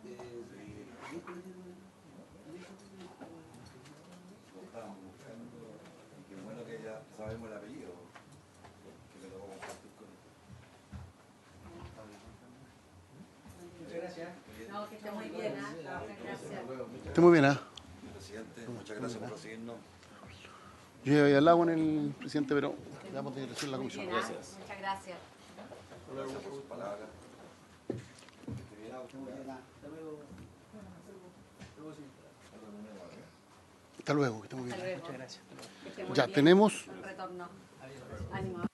[SPEAKER 4] Qué bueno que ya sabemos el apellido, que me lo voy a compartir con
[SPEAKER 3] Muchas gracias. No, que esté muy bien, Gracias.
[SPEAKER 1] Esté muy bien, ¿ah?
[SPEAKER 4] Presidente, muchas gracias por recibirnos.
[SPEAKER 1] Yo ya había hablado con el presidente, pero damos de dirección a la comisión.
[SPEAKER 3] Gracias. Muchas gracias.
[SPEAKER 1] Hasta luego, que estemos bien.
[SPEAKER 2] Muchas gracias.
[SPEAKER 1] Ya tenemos.
[SPEAKER 3] Retorno. Ánimo.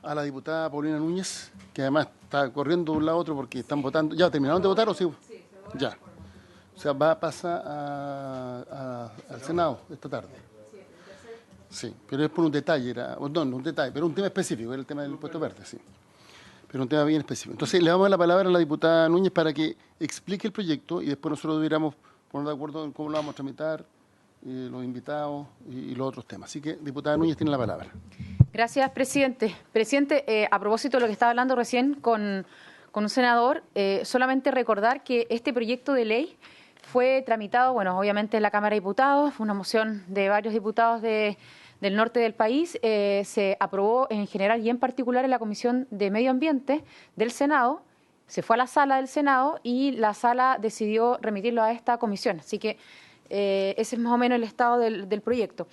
[SPEAKER 1] A la diputada Paulina Núñez, que además está corriendo de un lado a otro porque están votando. ¿Ya terminaron de votar o sí? Sí, ya. O sea, va a pasar al Senado esta tarde. Sí, pero es por un detalle, no un detalle, pero un tema específico, era el tema del impuesto verde, sí. Pero un tema bien específico. Entonces, le damos la palabra a la diputada Núñez para que explique el proyecto y después nosotros debiéramos poner de acuerdo en cómo lo vamos a tramitar, los invitados y los otros temas. Así que, diputada Núñez, tiene la palabra.
[SPEAKER 8] Gracias, presidente. Presidente, a propósito de lo que estaba hablando recién con un senador, solamente recordar que este proyecto de ley fue tramitado, bueno, obviamente en la Cámara de Diputados, fue una moción de varios diputados del norte del país, se aprobó en general y en particular en la Comisión de Medio Ambiente del Senado, se fue a la sala del Senado y la sala decidió remitirlo a esta comisión. Así que ese es más o menos el estado del proyecto.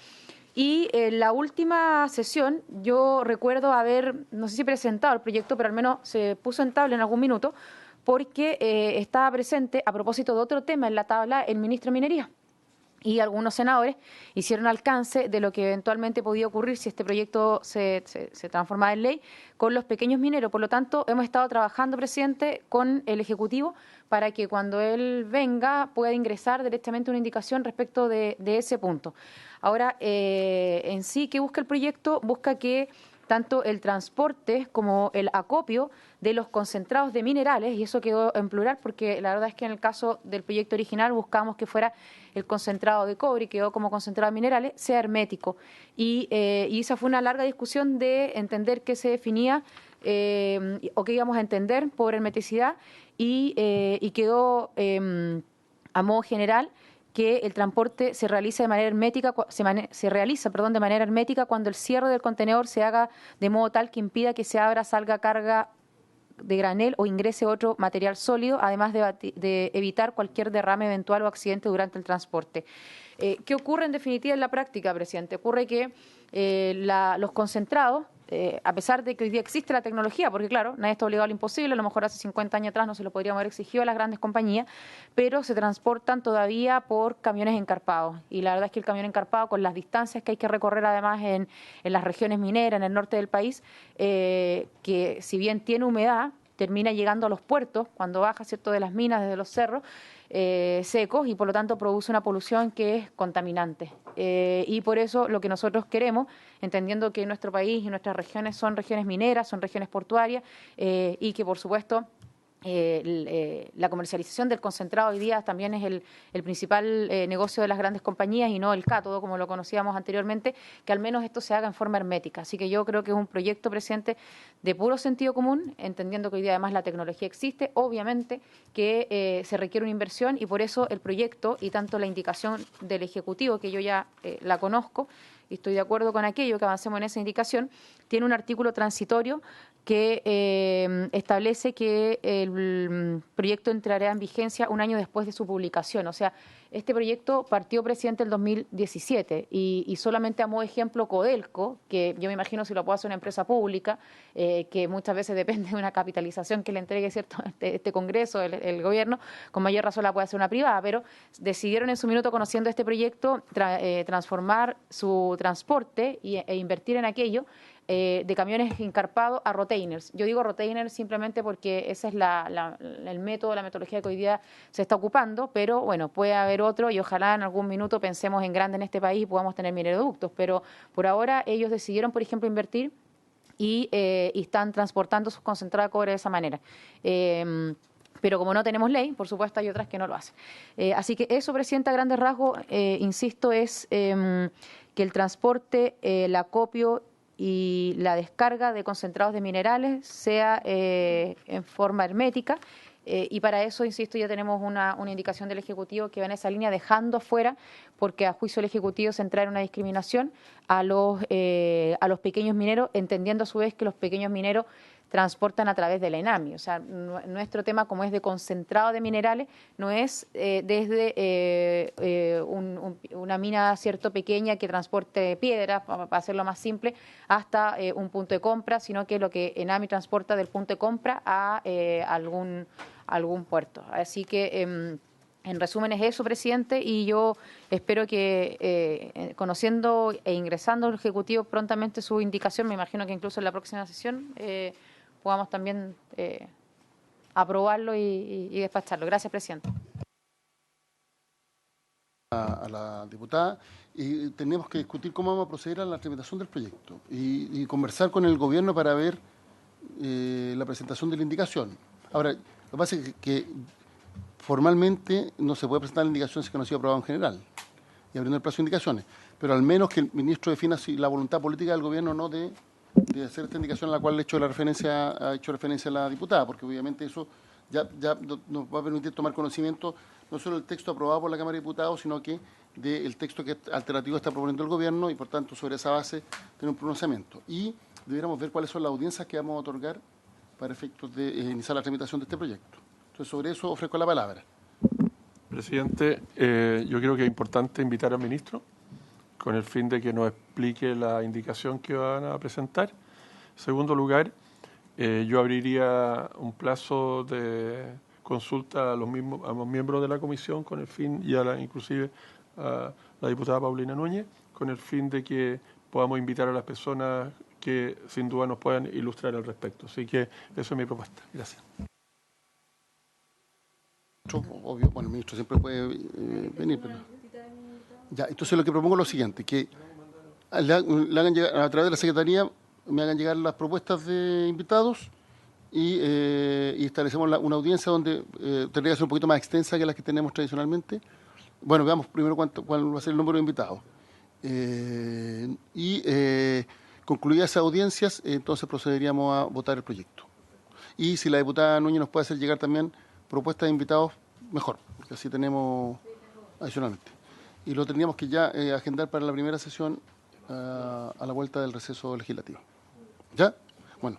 [SPEAKER 8] Y en la última sesión yo recuerdo haber, no sé si presentado el proyecto, pero al menos se puso en tabla en algún minuto, porque estaba presente, a propósito de otro tema en la tabla, el ministro de Minería. Y algunos senadores hicieron alcance de lo que eventualmente podía ocurrir si este proyecto se transformaba en ley con los pequeños mineros. Por lo tanto, hemos estado trabajando, presidente, con el Ejecutivo para que cuando él venga pueda ingresar directamente una indicación respecto de ese punto. Ahora, en sí, ¿qué busca el proyecto? Busca que tanto el transporte como el acopio de los concentrados de minerales, y eso quedó en plural porque la verdad es que en el caso del proyecto original buscamos que fuera el concentrado de cobre y quedó como concentrado de minerales, sea hermético. Y esa fue una larga discusión de entender qué se definía o qué íbamos a entender por hermeticidad y quedó a modo general que el transporte se realiza de manera hermética, de manera hermética cuando el cierre del contenedor se haga de modo tal que impida que se abra, salga carga de granel o ingrese otro material sólido, además de evitar cualquier derrame eventual o accidente durante el transporte. ¿Qué ocurre en definitiva en la práctica, presidente? Ocurre que los concentrados, a pesar de que hoy día existe la tecnología, porque claro, nadie está obligado a lo imposible, a lo mejor hace 50 años atrás no se lo podríamos haber exigido a las grandes compañías, pero se transportan todavía por camiones encarpados. Y la verdad es que el camión encarpado, con las distancias que hay que recorrer además en las regiones mineras, en el norte del país, que si bien tiene humedad, termina llegando a los puertos, cuando baja, ¿cierto?, de las minas, desde los cerros, secos, y por lo tanto produce una polución que es contaminante. Y por eso lo que nosotros queremos, entendiendo que nuestro país y nuestras regiones son regiones mineras, son regiones portuarias, y que por supuesto la comercialización del concentrado hoy día también es el principal negocio de las grandes compañías y no el cátodo, como lo conocíamos anteriormente, que al menos esto se haga en forma hermética. Así que yo creo que es un proyecto, presidente, de puro sentido común, entendiendo que hoy día además la tecnología existe, obviamente que se requiere una inversión y por eso el proyecto y tanto la indicación del Ejecutivo, que yo ya la conozco y estoy de acuerdo con aquello, que avancemos en esa indicación, tiene un artículo transitorio que establece que el proyecto entrará en vigencia un año después de su publicación. O sea, este proyecto partió, presidente, el 2017 y solamente a modo de ejemplo Codelco, que yo me imagino si lo puede hacer una empresa pública, que muchas veces depende de una capitalización que le entregue, ¿cierto?, este Congreso, el gobierno, con mayor razón la puede hacer una privada, pero decidieron en su minuto, conociendo este proyecto, transformar su transporte e invertir en aquello de camiones encarpados a retainers. Yo digo retainers simplemente porque ese es el método, la metodología que hoy día se está ocupando, pero bueno, puede haber otro y ojalá en algún minuto pensemos en grande en este país y podamos tener mineroductos, pero por ahora ellos decidieron, por ejemplo, invertir y están transportando sus concentrados de cobre de esa manera. Pero como no tenemos ley, por supuesto hay otras que no lo hacen. Así que eso, presidenta, a grandes rasgos, insisto, es que el transporte, el acopio y la descarga de concentrados de minerales sea en forma hermética. Y para eso, insisto, ya tenemos una indicación del Ejecutivo que va en esa línea, dejando afuera, porque a juicio del Ejecutivo se entra en una discriminación a los pequeños mineros, entendiendo a su vez que los pequeños mineros transportan a través de la ENAMI. O sea, nuestro tema, como es de concentrado de minerales, no es desde una mina cierto pequeña que transporte piedras, para hacerlo más simple, hasta un punto de compra, sino que lo que ENAMI transporta del punto de compra a algún puerto. Así que, en resumen, es eso, presidente, y yo espero que, conociendo e ingresando al Ejecutivo prontamente su indicación, me imagino que incluso en la próxima sesión, podamos también aprobarlo y despacharlo. Gracias, presidente.
[SPEAKER 1] A la diputada, y tenemos que discutir cómo vamos a proceder a la tramitación del proyecto y conversar con el gobierno para ver la presentación de la indicación. Ahora, lo que pasa es que formalmente no se puede presentar la indicación si que no ha sido aprobado en general, y abriendo el plazo de indicaciones, pero al menos que el ministro defina si la voluntad política del gobierno no de hacer esta indicación a la cual ha hecho referencia la diputada, porque obviamente eso ya nos va a permitir tomar conocimiento no solo del texto aprobado por la Cámara de Diputados, sino que del texto que alternativo está proponiendo el gobierno y, por tanto, sobre esa base tener un pronunciamiento. Y debiéramos ver cuáles son las audiencias que vamos a otorgar para efectos de iniciar la tramitación de este proyecto. Entonces, sobre eso ofrezco la palabra.
[SPEAKER 7] Presidente, yo creo que es importante invitar al ministro con el fin de que nos explique la indicación que van a presentar. En segundo lugar, yo abriría un plazo de consulta a los miembros de la comisión con el fin, y inclusive a la diputada Paulina Núñez, con el fin de que podamos invitar a las personas que sin duda nos puedan ilustrar al respecto. Así que eso es mi propuesta. Gracias.
[SPEAKER 1] Obvio, bueno, el ministro siempre puede venir, pero... Ya, entonces lo que propongo es lo siguiente, que le hagan llegar, a través de la Secretaría, me hagan llegar las propuestas de invitados y establecemos una audiencia donde tendría que ser un poquito más extensa que las que tenemos tradicionalmente. Bueno, veamos primero cuál va a ser el número de invitados. Concluidas esas audiencias, entonces procederíamos a votar el proyecto. Y si la diputada Núñez nos puede hacer llegar también propuestas de invitados, mejor, porque así tenemos adicionalmente. Y lo tendríamos que ya agendar para la primera sesión a la vuelta del receso legislativo. ¿Ya? Bueno.